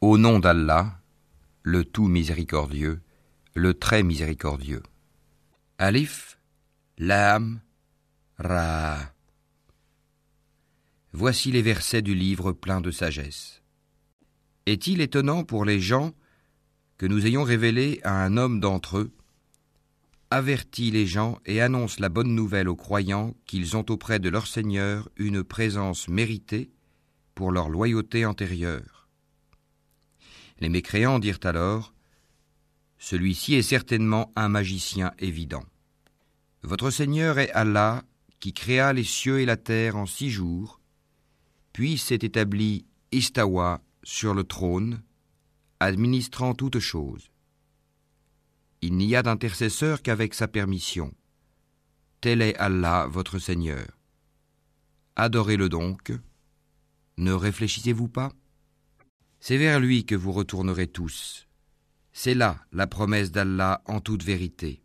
Au nom d'Allah, le tout miséricordieux, le très miséricordieux. Alif, Lam, Ra. Voici les versets du livre plein de sagesse. Est-il étonnant pour les gens que nous ayons révélé à un homme d'entre eux, avertit les gens et annonce la bonne nouvelle aux croyants qu'ils ont auprès de leur Seigneur une présence méritée pour leur loyauté antérieure. Les mécréants dirent alors, « Celui-ci est certainement un magicien évident. Votre Seigneur est Allah qui créa les cieux et la terre en 6 jours, puis s'est établi Istawa sur le trône, administrant toutes choses. Il n'y a d'intercesseur qu'avec sa permission. Tel est Allah, votre Seigneur. Adorez-le donc. Ne réfléchissez-vous pas ? C'est vers lui que vous retournerez tous. C'est là la promesse d'Allah en toute vérité.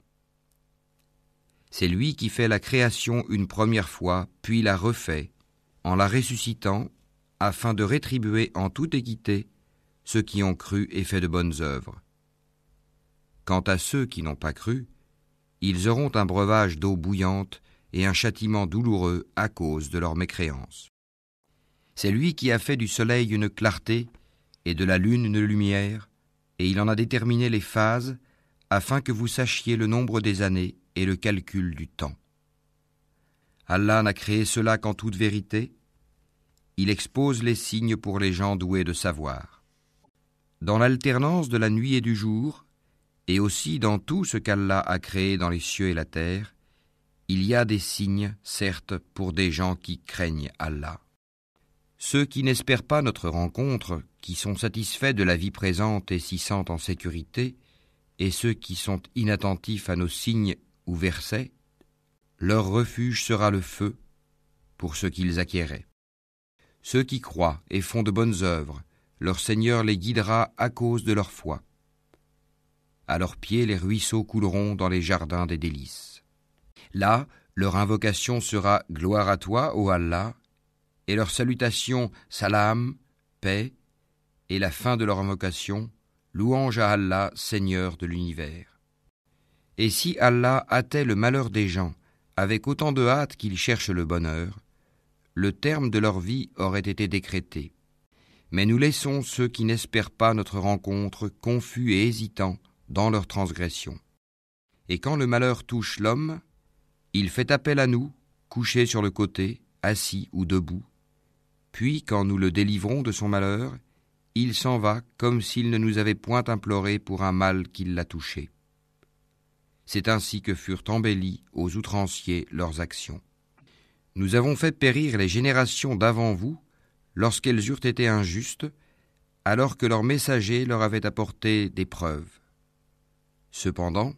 C'est lui qui fait la création une première fois, puis la refait, en la ressuscitant, afin de rétribuer en toute équité ceux qui ont cru et fait de bonnes œuvres. Quant à ceux qui n'ont pas cru, ils auront un breuvage d'eau bouillante et un châtiment douloureux à cause de leur mécréance. C'est lui qui a fait du soleil une clarté et de la lune une lumière, et il en a déterminé les phases afin que vous sachiez le nombre des années et le calcul du temps. Allah n'a créé cela qu'en toute vérité. Il expose les signes pour les gens doués de savoir. Dans l'alternance de la nuit et du jour, et aussi dans tout ce qu'Allah a créé dans les cieux et la terre, il y a des signes, certes, pour des gens qui craignent Allah. Ceux qui n'espèrent pas notre rencontre, qui sont satisfaits de la vie présente et s'y sentent en sécurité, et ceux qui sont inattentifs à nos signes ou versets, leur refuge sera le feu pour ce qu'ils acquéraient. Ceux qui croient et font de bonnes œuvres, leur Seigneur les guidera à cause de leur foi. À leurs pieds, les ruisseaux couleront dans les jardins des délices. Là, leur invocation sera « Gloire à toi, ô Allah », et leur salutation « Salam », paix, et la fin de leur invocation « Louange à Allah, Seigneur de l'univers ». Et si Allah hâtait le malheur des gens avec autant de hâte qu'ils cherchent le bonheur, le terme de leur vie aurait été décrété. Mais nous laissons ceux qui n'espèrent pas notre rencontre confus et hésitants dans leur transgression. Et quand le malheur touche l'homme, il fait appel à nous, couché sur le côté, assis ou debout. Puis, quand nous le délivrons de son malheur, il s'en va comme s'il ne nous avait point imploré pour un mal qui l'a touché. C'est ainsi que furent embellies aux outranciers leurs actions. Nous avons fait périr les générations d'avant vous lorsqu'elles eurent été injustes, alors que leurs messagers leur avaient apporté des preuves. Cependant,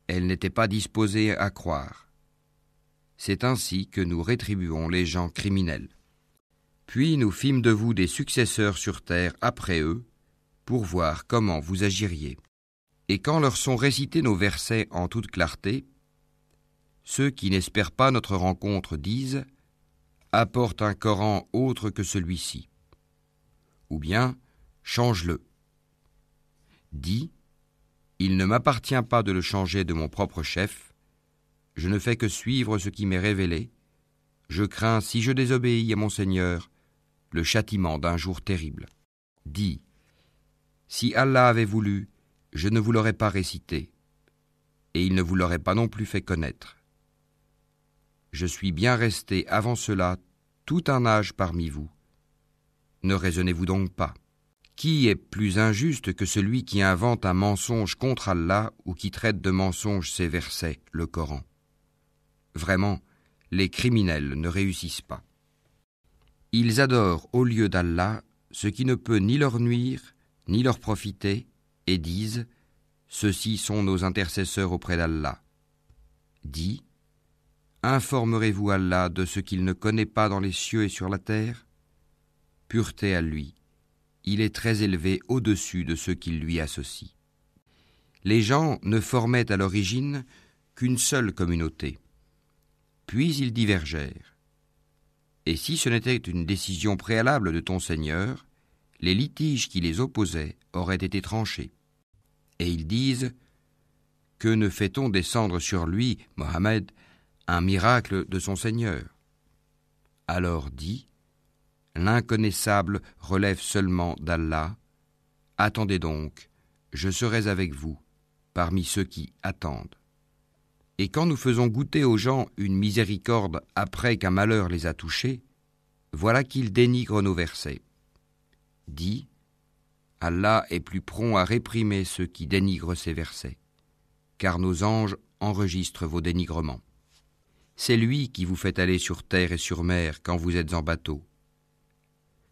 elles n'étaient pas disposées à croire. C'est ainsi que nous rétribuons les gens criminels. Puis nous fîmes de vous des successeurs sur terre après eux, pour voir comment vous agiriez. Et quand leur sont récités nos versets en toute clarté, ceux qui n'espèrent pas notre rencontre disent « Apporte un Coran autre que celui-ci » ou bien « Change-le ». Dis « Il ne m'appartient pas de le changer de mon propre chef, je ne fais que suivre ce qui m'est révélé, je crains, si je désobéis à mon Seigneur, le châtiment d'un jour terrible. Dis « Si Allah avait voulu, je ne vous l'aurais pas récité, et il ne vous l'aurait pas non plus fait connaître. Je suis bien resté avant cela tout un âge parmi vous. Ne raisonnez-vous donc pas. Qui est plus injuste que celui qui invente un mensonge contre Allah ou qui traite de mensonge ses versets, le Coran ? Vraiment, les criminels ne réussissent pas. Ils adorent au lieu d'Allah ce qui ne peut ni leur nuire, ni leur profiter, et disent « Ceux-ci sont nos intercesseurs auprès d'Allah ». Dis « Informerez-vous Allah de ce qu'il ne connaît pas dans les cieux et sur la terre ? Pureté à lui, il est très élevé au-dessus de ceux qui lui associent. » Les gens ne formaient à l'origine qu'une seule communauté. Puis ils divergèrent. Et si ce n'était une décision préalable de ton Seigneur, les litiges qui les opposaient auraient été tranchés. Et ils disent: que ne fait-on descendre sur lui, Mohammed, un miracle de son Seigneur? Alors dit: l'inconnaissable relève seulement d'Allah. Attendez donc, je serai avec vous, parmi ceux qui attendent. Et quand nous faisons goûter aux gens une miséricorde après qu'un malheur les a touchés, voilà qu'ils dénigrent nos versets. Dis: Allah est plus prompt à réprimer ceux qui dénigrent ses versets, car nos anges enregistrent vos dénigrements. C'est lui qui vous fait aller sur terre et sur mer quand vous êtes en bateau.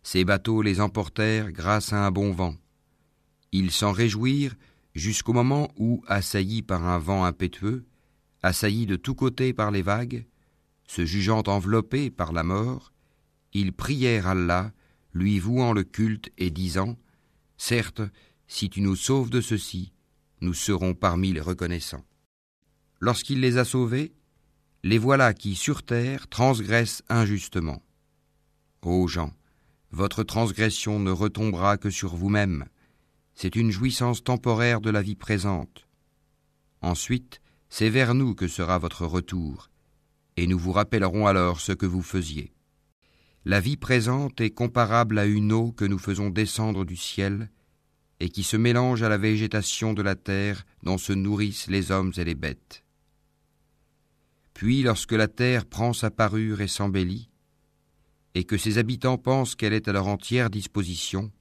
Ces bateaux les emportèrent grâce à un bon vent. Ils s'en réjouirent jusqu'au moment où, assaillis par un vent impétueux, assaillis de tous côtés par les vagues, se jugeant enveloppés par la mort, ils prièrent Allah, lui vouant le culte et disant: certes, si tu nous sauves de ceci, nous serons parmi les reconnaissants. Lorsqu'il les a sauvés, les voilà qui, sur terre, transgressent injustement. Ô gens, votre transgression ne retombera que sur vous-même. C'est une jouissance temporaire de la vie présente. Ensuite, c'est vers nous que sera votre retour, et nous vous rappellerons alors ce que vous faisiez. La vie présente est comparable à une eau que nous faisons descendre du ciel et qui se mélange à la végétation de la terre dont se nourrissent les hommes et les bêtes. Puis, lorsque la terre prend sa parure et s'embellit, et que ses habitants pensent qu'elle est à leur entière disposition,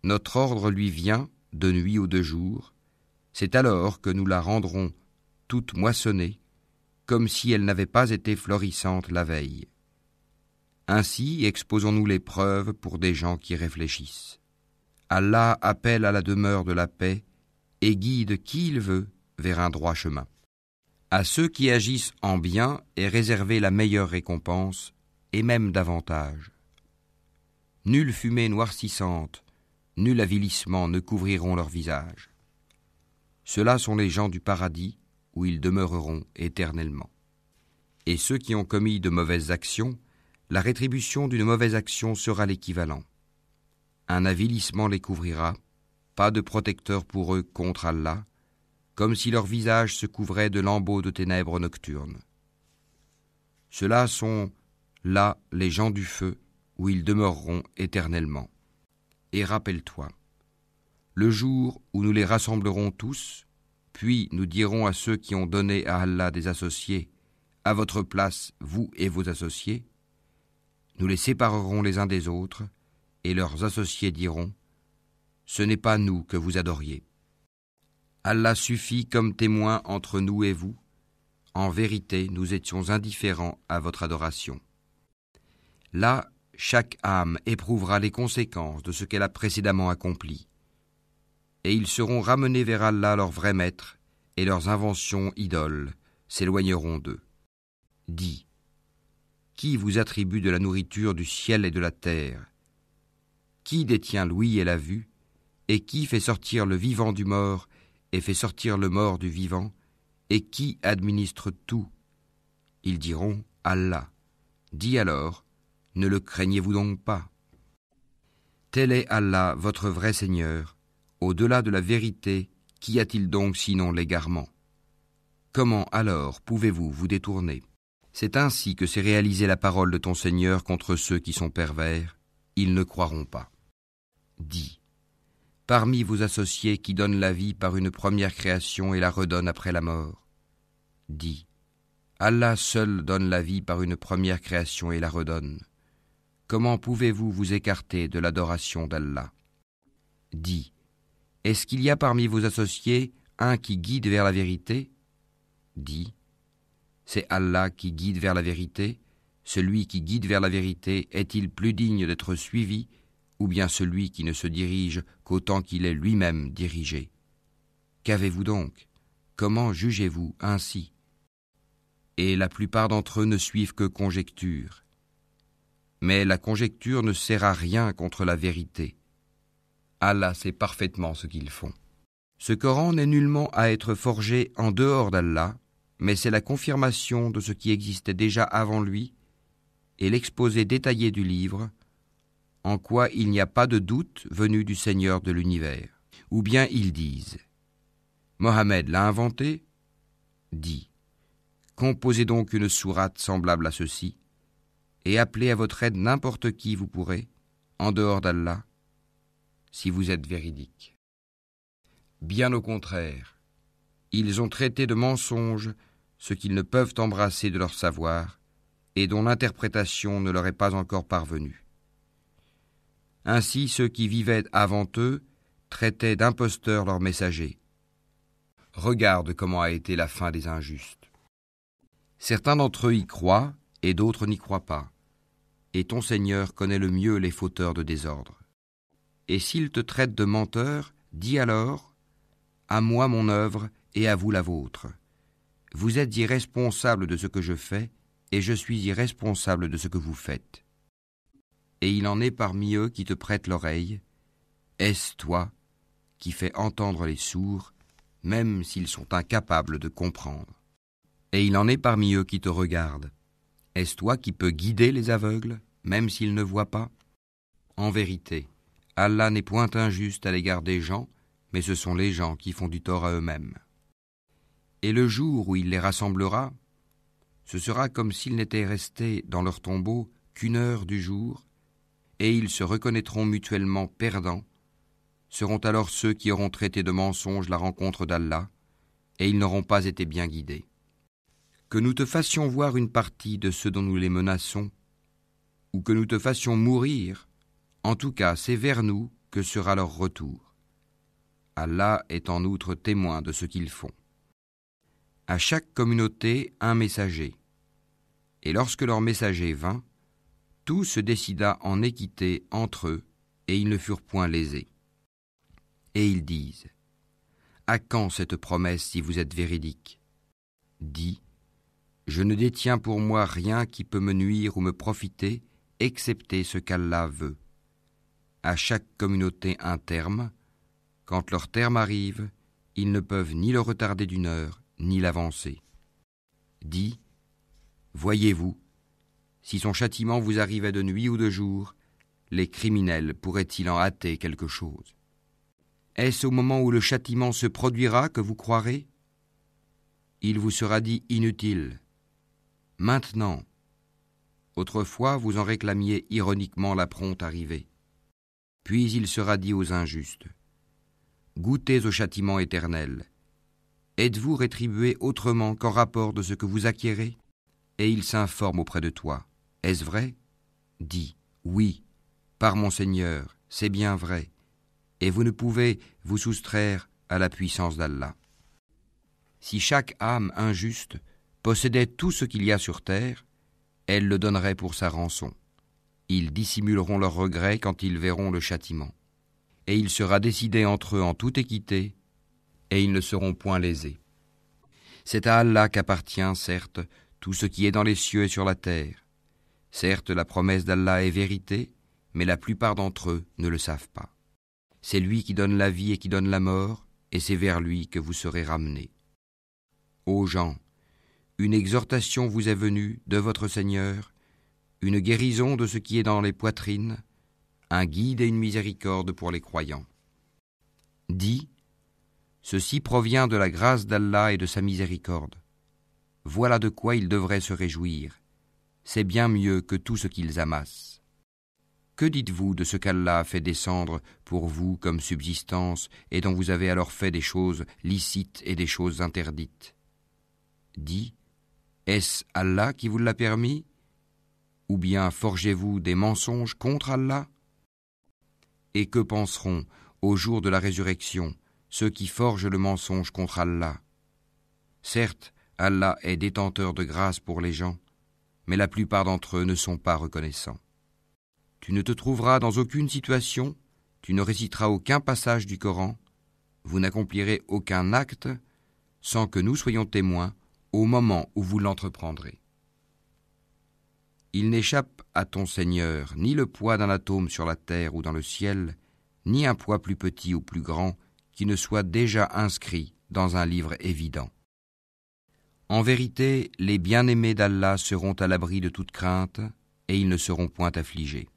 notre ordre lui vient, de nuit ou de jour, c'est alors que nous la rendrons toute moissonnée, comme si elle n'avait pas été florissante la veille. Ainsi exposons-nous les preuves pour des gens qui réfléchissent. Allah appelle à la demeure de la paix et guide qui il veut vers un droit chemin. À ceux qui agissent en bien est réservée la meilleure récompense, et même davantage. Nulle fumée noircissante, nul avilissement ne couvriront leur visage. Ceux-là sont les gens du paradis, où ils demeureront éternellement. Et ceux qui ont commis de mauvaises actions, la rétribution d'une mauvaise action sera l'équivalent. Un avilissement les couvrira, pas de protecteur pour eux contre Allah, comme si leur visage se couvrait de lambeaux de ténèbres nocturnes. Ceux-là sont là les gens du feu, où ils demeureront éternellement. Et rappelle-toi, le jour où nous les rassemblerons tous, puis nous dirons à ceux qui ont donné à Allah des associés: à votre place, vous et vos associés, nous les séparerons les uns des autres, et leurs associés diront: ce n'est pas nous que vous adoriez. Allah suffit comme témoin entre nous et vous. En vérité, nous étions indifférents à votre adoration. Là, chaque âme éprouvera les conséquences de ce qu'elle a précédemment accompli. Et ils seront ramenés vers Allah leur vrai maître, et leurs inventions idoles s'éloigneront d'eux. Dis: qui vous attribue de la nourriture du ciel et de la terre? Qui détient l'ouïe et la vue? Et qui fait sortir le vivant du mort et fait sortir le mort du vivant? Et qui administre tout? Ils diront: Allah. Dis alors: ne le craignez-vous donc pas? Tel est Allah, votre vrai Seigneur. Au-delà de la vérité, qu'y a-t-il donc sinon l'égarement? Comment alors pouvez-vous vous détourner? C'est ainsi que s'est réalisée la parole de ton Seigneur contre ceux qui sont pervers. Ils ne croiront pas. Dis: parmi vos associés qui donnent la vie par une première création et la redonnent après la mort. Dis: Allah seul donne la vie par une première création et la redonne. Comment pouvez-vous vous écarter de l'adoration d'Allah? Dis: est-ce qu'il y a parmi vos associés un qui guide vers la vérité? Dis: c'est Allah qui guide vers la vérité. Celui qui guide vers la vérité est-il plus digne d'être suivi, ou bien celui qui ne se dirige qu'autant qu'il est lui-même dirigé? Qu'avez-vous donc? Comment jugez-vous ainsi? Et la plupart d'entre eux ne suivent que conjectures. Mais la conjecture ne sert à rien contre la vérité. Allah sait parfaitement ce qu'ils font. Ce Coran n'est nullement à être forgé en dehors d'Allah, mais c'est la confirmation de ce qui existait déjà avant lui et l'exposé détaillé du livre, en quoi il n'y a pas de doute venu du Seigneur de l'univers. Ou bien ils disent « Mohammed l'a inventé ?» Dis « Composez donc une sourate semblable à ceci, et appelez à votre aide n'importe qui vous pourrez, en dehors d'Allah, si vous êtes véridique. » Bien au contraire, ils ont traité de mensonge ce qu'ils ne peuvent embrasser de leur savoir, et dont l'interprétation ne leur est pas encore parvenue. Ainsi ceux qui vivaient avant eux traitaient d'imposteurs leurs messagers. Regarde comment a été la fin des injustes. Certains d'entre eux y croient, et d'autres n'y croient pas. Et ton Seigneur connaît le mieux les fauteurs de désordre. Et s'ils te traitent de menteur, dis alors, à moi mon œuvre et à vous la vôtre. Vous êtes irresponsables de ce que je fais, et je suis irresponsable de ce que vous faites. Et il en est parmi eux qui te prêtent l'oreille. Est-ce toi qui fais entendre les sourds, même s'ils sont incapables de comprendre? Et il en est parmi eux qui te regardent. Est-ce toi qui peux guider les aveugles, même s'ils ne voient pas? En vérité, Allah n'est point injuste à l'égard des gens, mais ce sont les gens qui font du tort à eux-mêmes. Et le jour où il les rassemblera, ce sera comme s'ils n'étaient restés dans leur tombeau qu'une heure du jour, et ils se reconnaîtront mutuellement perdants. Seront alors ceux qui auront traité de mensonge la rencontre d'Allah, et ils n'auront pas été bien guidés. Que nous te fassions voir une partie de ceux dont nous les menaçons, ou que nous te fassions mourir, en tout cas c'est vers nous que sera leur retour. Allah est en outre témoin de ce qu'ils font. À chaque communauté un messager, et lorsque leur messager vint, tout se décida en équité entre eux, et ils ne furent point lésés. Et ils disent, à quand cette promesse si vous êtes véridique? Dis, je ne détiens pour moi rien qui peut me nuire ou me profiter, excepté ce qu'Allah veut. À chaque communauté un terme, quand leur terme arrive, ils ne peuvent ni le retarder d'une heure, ni l'avancer. Dis, voyez-vous, si son châtiment vous arrivait de nuit ou de jour, les criminels pourraient-ils en hâter quelque chose? Est-ce au moment où le châtiment se produira que vous croirez? Il vous sera dit inutile. Maintenant, autrefois vous en réclamiez ironiquement la prompte arrivée. Puis il sera dit aux injustes, goûtez au châtiment éternel. Êtes-vous rétribués autrement qu'en rapport de ce que vous acquérez? Et il s'informe auprès de toi. Est-ce vrai? Dis, oui, par mon Seigneur, c'est bien vrai, et vous ne pouvez vous soustraire à la puissance d'Allah. Si chaque âme injuste possédait tout ce qu'il y a sur terre, elle le donnerait pour sa rançon. Ils dissimuleront leurs regrets quand ils verront le châtiment. Et il sera décidé entre eux en toute équité, et ils ne seront point lésés. C'est à Allah qu'appartient, certes, tout ce qui est dans les cieux et sur la terre. Certes, la promesse d'Allah est vérité, mais la plupart d'entre eux ne le savent pas. C'est lui qui donne la vie et qui donne la mort, et c'est vers lui que vous serez ramenés. Ô gens, une exhortation vous est venue de votre Seigneur, une guérison de ce qui est dans les poitrines, un guide et une miséricorde pour les croyants. Dis, ceci provient de la grâce d'Allah et de sa miséricorde. Voilà de quoi ils devraient se réjouir. C'est bien mieux que tout ce qu'ils amassent. Que dites-vous de ce qu'Allah a fait descendre pour vous comme subsistance et dont vous avez alors fait des choses licites et des choses interdites? Dis, est-ce Allah qui vous l'a permis? Ou bien forgez-vous des mensonges contre Allah? Et que penseront, au jour de la résurrection, ceux qui forgent le mensonge contre Allah? Certes, Allah est détenteur de grâce pour les gens, mais la plupart d'entre eux ne sont pas reconnaissants. Tu ne te trouveras dans aucune situation, tu ne réciteras aucun passage du Coran, vous n'accomplirez aucun acte sans que nous soyons témoins au moment où vous l'entreprendrez. Il n'échappe à ton Seigneur ni le poids d'un atome sur la terre ou dans le ciel, ni un poids plus petit ou plus grand qui ne soit déjà inscrit dans un livre évident. En vérité, les bien-aimés d'Allah seront à l'abri de toute crainte et ils ne seront point affligés.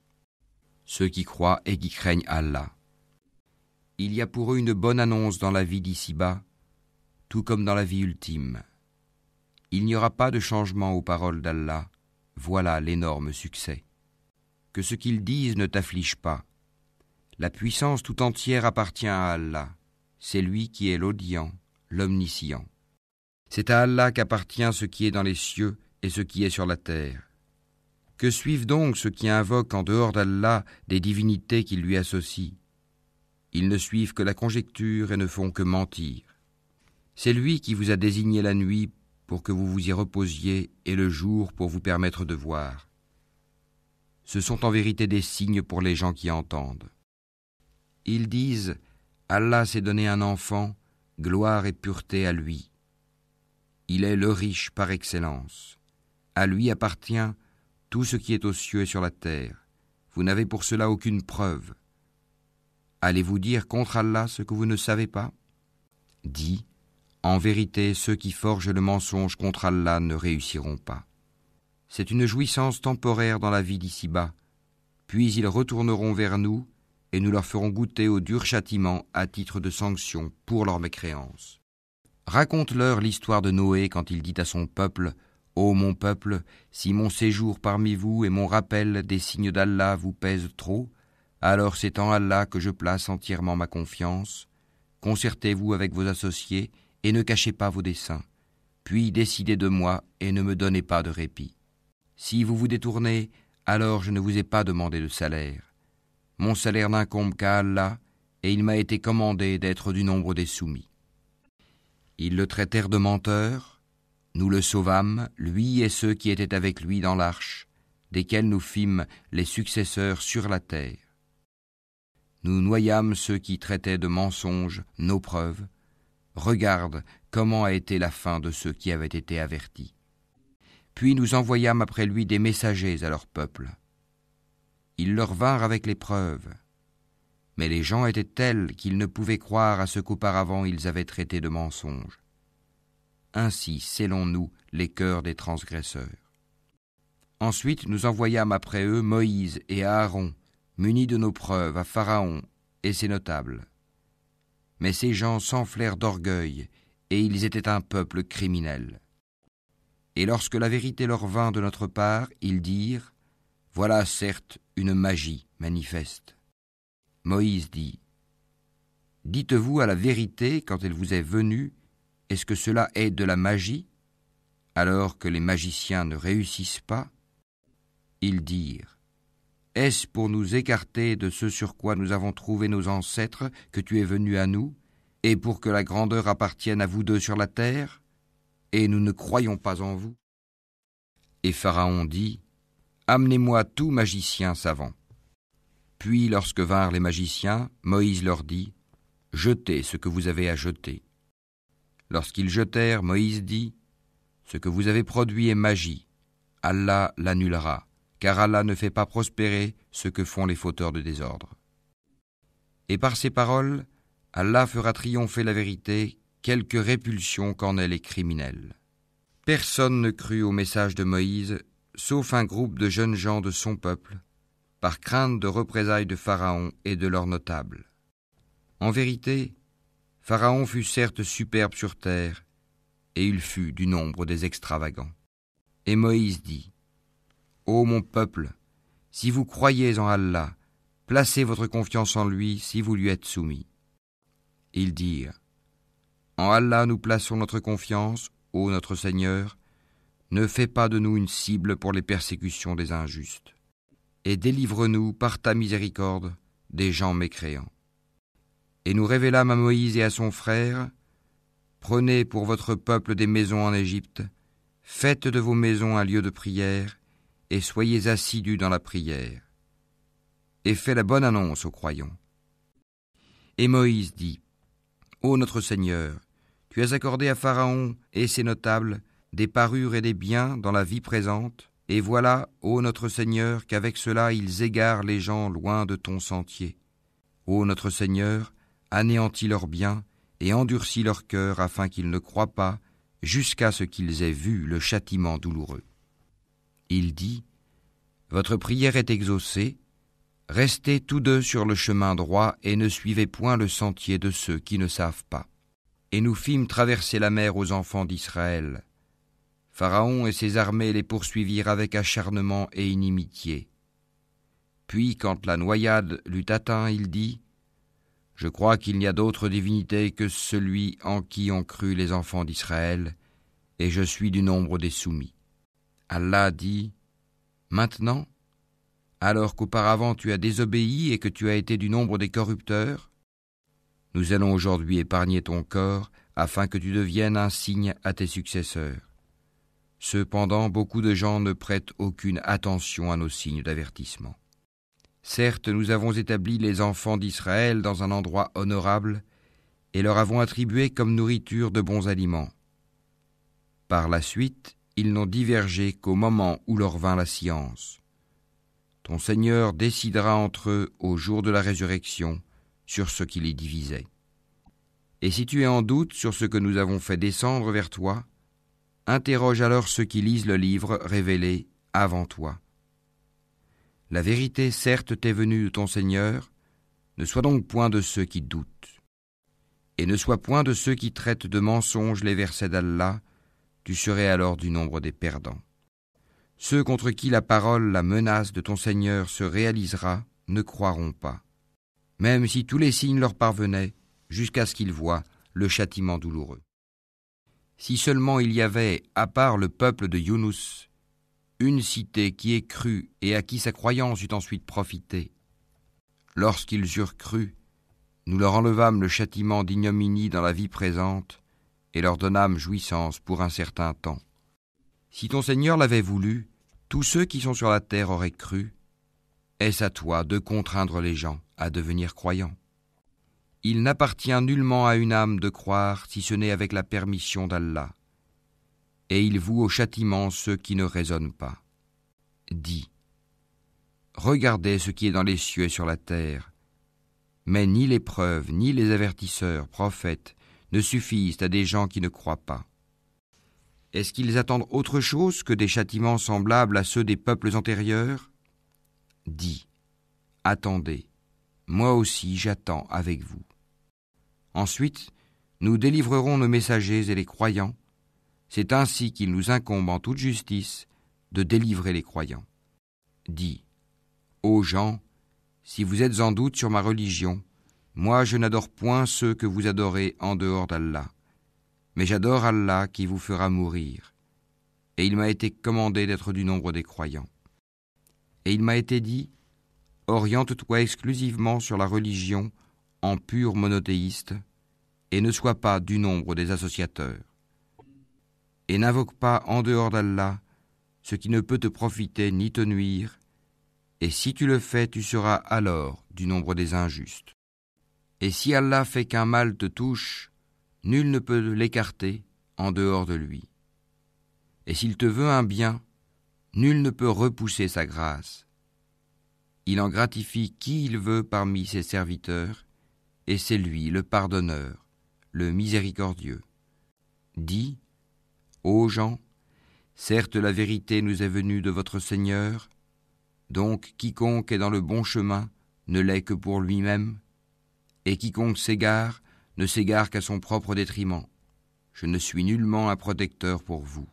ceux qui croient et qui craignent Allah. Il y a pour eux une bonne annonce dans la vie d'ici-bas, tout comme dans la vie ultime. Il n'y aura pas de changement aux paroles d'Allah, voilà l'énorme succès. Que ce qu'ils disent ne t'afflige pas. La puissance tout entière appartient à Allah, c'est lui qui est l'audient, l'omniscient. C'est à Allah qu'appartient ce qui est dans les cieux et ce qui est sur la terre. Que suivent donc ceux qui invoquent en dehors d'Allah des divinités qu'ils lui associent? Ils ne suivent que la conjecture et ne font que mentir. C'est lui qui vous a désigné la nuit pour que vous vous y reposiez et le jour pour vous permettre de voir. Ce sont en vérité des signes pour les gens qui entendent. Ils disent « Allah s'est donné un enfant, gloire et pureté à lui. Il est le riche par excellence. À lui appartient tout ce qui est aux cieux et sur la terre. Vous n'avez pour cela aucune preuve. Allez-vous dire contre Allah ce que vous ne savez pas ? Dis, en vérité, ceux qui forgent le mensonge contre Allah ne réussiront pas. C'est une jouissance temporaire dans la vie d'ici-bas, puis ils retourneront vers nous et nous leur ferons goûter au dur châtiment à titre de sanction pour leur mécréance. Raconte-leur l'histoire de Noé quand il dit à son peuple « Ô mon peuple, si mon séjour parmi vous et mon rappel des signes d'Allah vous pèsent trop, alors c'est en Allah que je place entièrement ma confiance. Concertez-vous avec vos associés et ne cachez pas vos desseins. Puis décidez de moi et ne me donnez pas de répit. Si vous vous détournez, alors je ne vous ai pas demandé de salaire. Mon salaire n'incombe qu'à Allah, et il m'a été commandé d'être du nombre des soumis. » Ils le traitèrent de menteur. Nous le sauvâmes, lui et ceux qui étaient avec lui dans l'arche, desquels nous fîmes les successeurs sur la terre. Nous noyâmes ceux qui traitaient de mensonges nos preuves. Regarde comment a été la fin de ceux qui avaient été avertis. Puis nous envoyâmes après lui des messagers à leur peuple. Ils leur vinrent avec les preuves. Mais les gens étaient tels qu'ils ne pouvaient croire à ce qu'auparavant ils avaient traité de mensonge. Ainsi scellons-nous les cœurs des transgresseurs. Ensuite nous envoyâmes après eux Moïse et Aaron, munis de nos preuves, à Pharaon et ses notables. Mais ces gens s'enflèrent d'orgueil, et ils étaient un peuple criminel. Et lorsque la vérité leur vint de notre part, ils dirent « Voilà certes une magie manifeste. » Moïse dit « Dites-vous à la vérité quand elle vous est venue, est-ce que cela est de la magie, alors que les magiciens ne réussissent pas ?» Ils dirent « Est-ce pour nous écarter de ce sur quoi nous avons trouvé nos ancêtres que tu es venu à nous, et pour que la grandeur appartienne à vous deux sur la terre, et nous ne croyons pas en vous ?» Et Pharaon dit « Amenez-moi tout magicien savant. » Puis lorsque vinrent les magiciens, Moïse leur dit « Jetez ce que vous avez à jeter. » Lorsqu'ils jetèrent, Moïse dit « Ce que vous avez produit est magie. Allah l'annulera, car Allah ne fait pas prospérer ce que font les fauteurs de désordre. » Et par ces paroles, Allah fera triompher la vérité, quelque répulsion qu'en aient les criminels. Personne ne crut au message de Moïse, sauf un groupe de jeunes gens de son peuple, par crainte de représailles de Pharaon et de leurs notables. En vérité, Pharaon fut certes superbe sur terre, et il fut du nombre des extravagants. Et Moïse dit, « Ô mon peuple, si vous croyez en Allah, placez votre confiance en lui si vous lui êtes soumis. » Ils dirent, « En Allah nous plaçons notre confiance, ô notre Seigneur, ne fais pas de nous une cible pour les persécutions des injustes, et délivre-nous par ta miséricorde des gens mécréants. » Et nous révélâmes à Moïse et à son frère, « Prenez pour votre peuple des maisons en Égypte, faites de vos maisons un lieu de prière, et soyez assidus dans la prière. Et fais la bonne annonce aux croyants. » Et Moïse dit, « Ô notre Seigneur, tu as accordé à Pharaon et ses notables des parures et des biens dans la vie présente, et voilà, ô notre Seigneur, qu'avec cela ils égarent les gens loin de ton sentier. Ô notre Seigneur, anéantis leurs biens et endurcis leur cœur afin qu'ils ne croient pas jusqu'à ce qu'ils aient vu le châtiment douloureux. » Il dit, « Votre prière est exaucée, Restez tous deux sur le chemin droit et ne suivez point le sentier de ceux qui ne savent pas. Et nous fîmes traverser la mer aux enfants d'Israël. Pharaon et ses armées les poursuivirent avec acharnement et inimitié. Puis, quand la noyade l'eut atteint, il dit : Je crois qu'il n'y a d'autre divinité que celui en qui ont cru les enfants d'Israël, et je suis du nombre des soumis. Allah dit : Maintenant, alors qu'auparavant tu as désobéi et que tu as été du nombre des corrupteurs, nous allons aujourd'hui épargner ton corps afin que tu deviennes un signe à tes successeurs. Cependant, beaucoup de gens ne prêtent aucune attention à nos signes d'avertissement. Certes, nous avons établi les enfants d'Israël dans un endroit honorable et leur avons attribué comme nourriture de bons aliments. Par la suite, ils n'ont divergé qu'au moment où leur vint la science. Ton Seigneur décidera entre eux au jour de la résurrection sur ce qui les divisait. Et si tu es en doute sur ce que nous avons fait descendre vers toi, interroge alors ceux qui lisent le livre révélé avant toi. La vérité certes t'est venue de ton Seigneur, ne sois donc point de ceux qui doutent. Et ne sois point de ceux qui traitent de mensonges les versets d'Allah, tu serais alors du nombre des perdants. Ceux contre qui la parole, la menace de ton Seigneur se réalisera, ne croiront pas, même si tous les signes leur parvenaient, jusqu'à ce qu'ils voient le châtiment douloureux. Si seulement il y avait, à part le peuple de Younous, une cité qui ait cru et à qui sa croyance eut ensuite profité. Lorsqu'ils eurent cru, nous leur enlevâmes le châtiment d'ignominie dans la vie présente et leur donnâmes jouissance pour un certain temps. Si ton Seigneur l'avait voulu, tous ceux qui sont sur la terre auraient cru. Est-ce à toi de contraindre les gens à devenir croyants ? Il n'appartient nullement à une âme de croire si ce n'est avec la permission d'Allah. Et il voue au châtiment ceux qui ne raisonnent pas. Dis : Regardez ce qui est dans les cieux et sur la terre, mais ni les preuves, ni les avertisseurs, prophètes, ne suffisent à des gens qui ne croient pas. Est-ce qu'ils attendent autre chose que des châtiments semblables à ceux des peuples antérieurs ? Dis : Attendez, moi aussi j'attends avec vous. Ensuite, nous délivrerons nos messagers et les croyants. C'est ainsi qu'il nous incombe en toute justice de délivrer les croyants. Dis : Ô gens, si vous êtes en doute sur ma religion, moi je n'adore point ceux que vous adorez en dehors d'Allah, mais j'adore Allah qui vous fera mourir. Et il m'a été commandé d'être du nombre des croyants. Et il m'a été dit : Oriente-toi exclusivement sur la religion en pur monothéiste, et ne sois pas du nombre des associateurs. Et n'invoque pas en dehors d'Allah ce qui ne peut te profiter ni te nuire, et si tu le fais, tu seras alors du nombre des injustes. Et si Allah fait qu'un mal te touche, nul ne peut l'écarter en dehors de lui. Et s'il te veut un bien, nul ne peut repousser sa grâce. Il en gratifie qui il veut parmi ses serviteurs, et c'est lui le pardonneur, le miséricordieux. Dis : Ô gens, certes la vérité nous est venue de votre Seigneur, donc quiconque est dans le bon chemin ne l'est que pour lui-même, et quiconque s'égare ne s'égare qu'à son propre détriment. Je ne suis nullement un protecteur pour vous.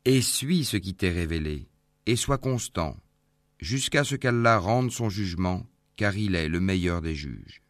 Et suis ce qui t'est révélé, et sois constant, jusqu'à ce qu'Allah rende son jugement, car il est le meilleur des juges.